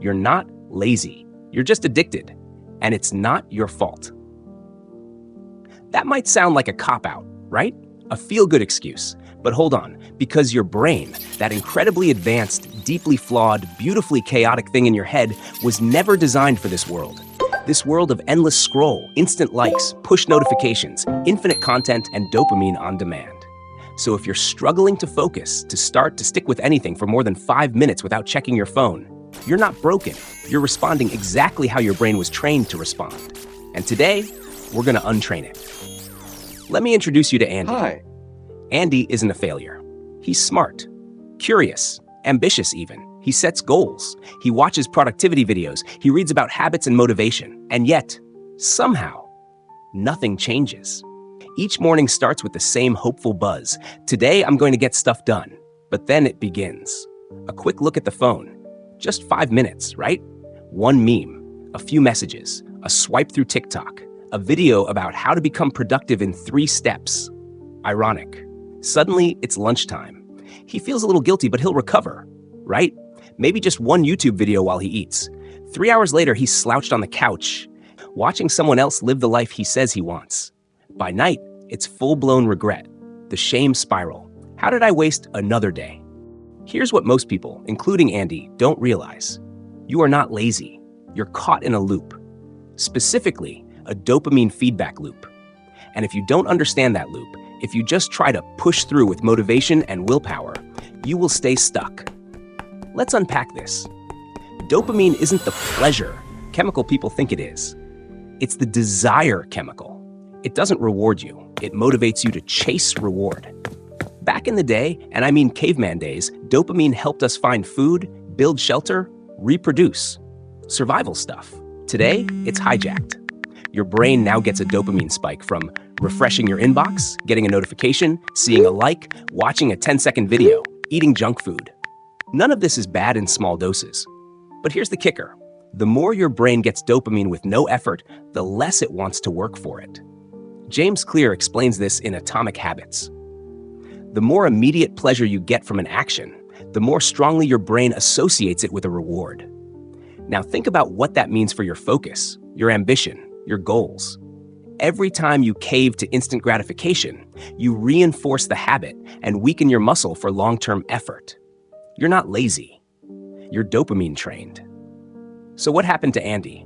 You're not lazy. You're just addicted. And it's not your fault. That might sound like a cop-out, right? A feel-good excuse. But hold on, because your brain, that incredibly advanced, deeply flawed, beautifully chaotic thing in your head, was never designed for this world. This world of endless scroll, instant likes, push notifications, infinite content, and dopamine on demand. So if you're struggling to focus, to stick with anything for more than 5 minutes without checking your phone, you're not broken. You're responding exactly how your brain was trained to respond. And today, we're gonna untrain it. Let me introduce you to Andy. Hi. Andy isn't a failure. He's smart, curious, ambitious even. He sets goals. He watches productivity videos. He reads about habits and motivation. And yet, somehow, nothing changes. Each morning starts with the same hopeful buzz. Today, I'm going to get stuff done. But then it begins. A quick look at the phone. Just 5 minutes, right? One meme, a few messages, a swipe through TikTok, a video about how to become productive in 3 steps. Ironic. Suddenly, it's lunchtime. He feels a little guilty, but he'll recover, right? Maybe just one YouTube video while he eats. 3 hours later, he's slouched on the couch, watching someone else live the life he says he wants. By night, it's full-blown regret, the shame spiral. How did I waste another day? Here's what most people, including Andy, don't realize. You are not lazy. You're caught in a loop. Specifically, a dopamine feedback loop. And if you don't understand that loop, if you just try to push through with motivation and willpower, you will stay stuck. Let's unpack this. Dopamine isn't the pleasure chemical people think it is. It's the desire chemical. It doesn't reward you. It motivates you to chase reward. Back in the day, and I mean caveman days, dopamine helped us find food, build shelter, reproduce. Survival stuff. Today, it's hijacked. Your brain now gets a dopamine spike from refreshing your inbox, getting a notification, seeing a like, watching a 10-second video, eating junk food. None of this is bad in small doses. But here's the kicker. The more your brain gets dopamine with no effort, the less it wants to work for it. James Clear explains this in Atomic Habits. The more immediate pleasure you get from an action, the more strongly your brain associates it with a reward. Now think about what that means for your focus, your ambition, your goals. Every time you cave to instant gratification, you reinforce the habit and weaken your muscle for long-term effort. You're not lazy. You're dopamine trained. So what happened to Andy?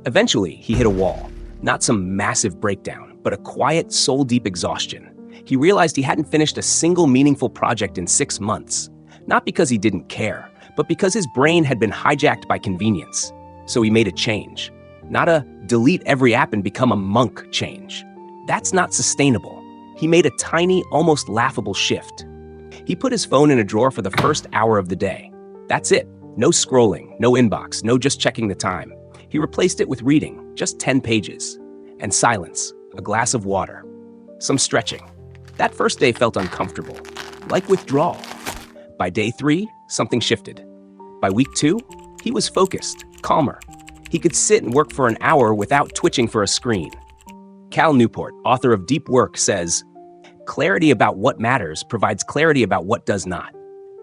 Eventually, he hit a wall. Not some massive breakdown, but a quiet, soul-deep exhaustion. He realized he hadn't finished a single meaningful project in 6 months. Not because he didn't care, but because his brain had been hijacked by convenience. So he made a change. Not a delete every app and become a monk change. That's not sustainable. He made a tiny, almost laughable shift. He put his phone in a drawer for the first hour of the day. That's it. No scrolling, no inbox, no just checking the time. He replaced it with reading, just 10 pages. And silence, a glass of water, some stretching. That first day felt uncomfortable, like withdrawal. By day 3, something shifted. By week 2, he was focused, calmer. He could sit and work for an hour without twitching for a screen. Newport, author of Deep Work, says, "Clarity about what matters provides clarity about what does not."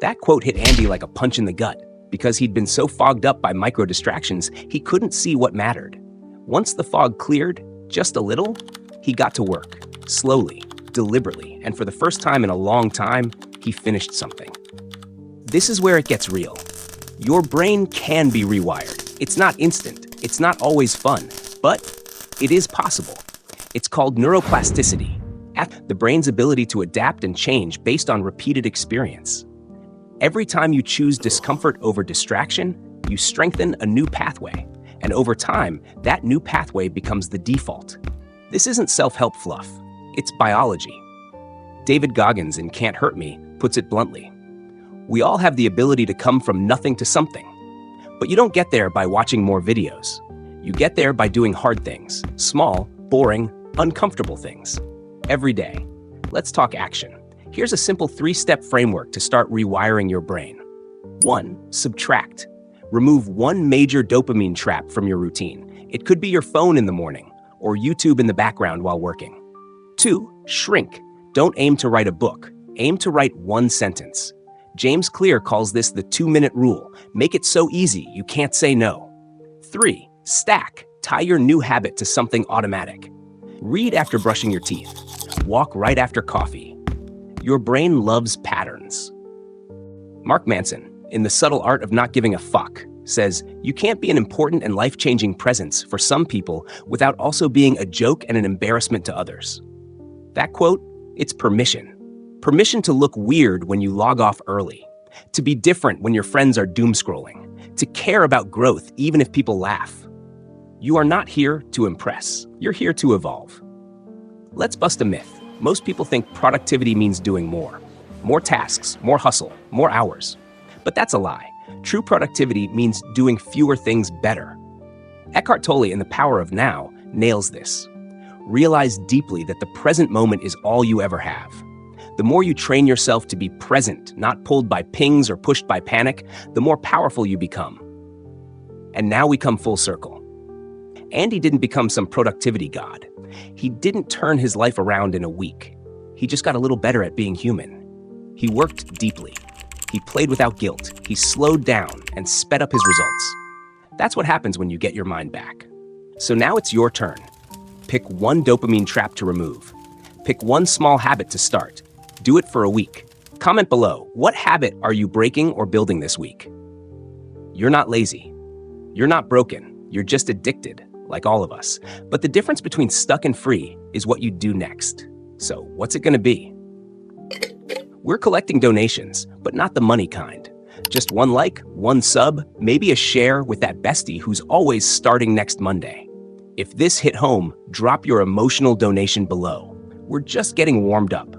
That quote hit Andy like a punch in the gut because he'd been so fogged up by micro distractions, he couldn't see what mattered. Once the fog cleared, just a little, he got to work, slowly, deliberately, and for the first time in a long time, he finished something. This is where it gets real. Your brain can be rewired. It's not instant, it's not always fun, but it is possible. It's called neuroplasticity, the brain's ability to adapt and change based on repeated experience. Every time you choose discomfort over distraction, you strengthen a new pathway, and over time, that new pathway becomes the default. This isn't self-help fluff, it's biology. David Goggins in Can't Hurt Me puts it bluntly. We all have the ability to come from nothing to something. But you don't get there by watching more videos. You get there by doing hard things, small, boring, uncomfortable things. Every day. Let's talk action. Here's a simple 3-step framework to start rewiring your brain. 1. Subtract. Remove one major dopamine trap from your routine. It could be your phone in the morning or YouTube in the background while working. 2. Shrink. Don't aim to write a book. Aim to write one sentence. James Clear calls this the 2-minute rule. Make it so easy you can't say no. 3. Stack. Tie your new habit to something automatic. Read after brushing your teeth. Walk right after coffee. Your brain loves patterns. Mark Manson, in The Subtle Art of Not Giving a Fuck, says, you can't be an important and life-changing presence for some people without also being a joke and an embarrassment to others. That quote, it's permission. Permission to look weird when you log off early, to be different when your friends are doom-scrolling, to care about growth even if people laugh. You are not here to impress. You're here to evolve. Let's bust a myth. Most people think productivity means doing more. More tasks, more hustle, more hours. But that's a lie. True productivity means doing fewer things better. Eckhart Tolle in The Power of Now nails this. Realize deeply that the present moment is all you ever have. The more you train yourself to be present, not pulled by pings or pushed by panic, the more powerful you become. And now we come full circle. Andy didn't become some productivity god. He didn't turn his life around in a week. He just got a little better at being human. He worked deeply. He played without guilt. He slowed down and sped up his results. That's what happens when you get your mind back. So now it's your turn. Pick one dopamine trap to remove. Pick one small habit to start. Do it for a week. Comment below, what habit are you breaking or building this week? You're not lazy. You're not broken. You're just addicted, like all of us. But the difference between stuck and free is what you do next. So what's it gonna be? We're collecting donations, but not the money kind. Just one like, one sub, maybe a share with that bestie who's always starting next Monday. If this hit home, drop your emotional donation below. We're just getting warmed up.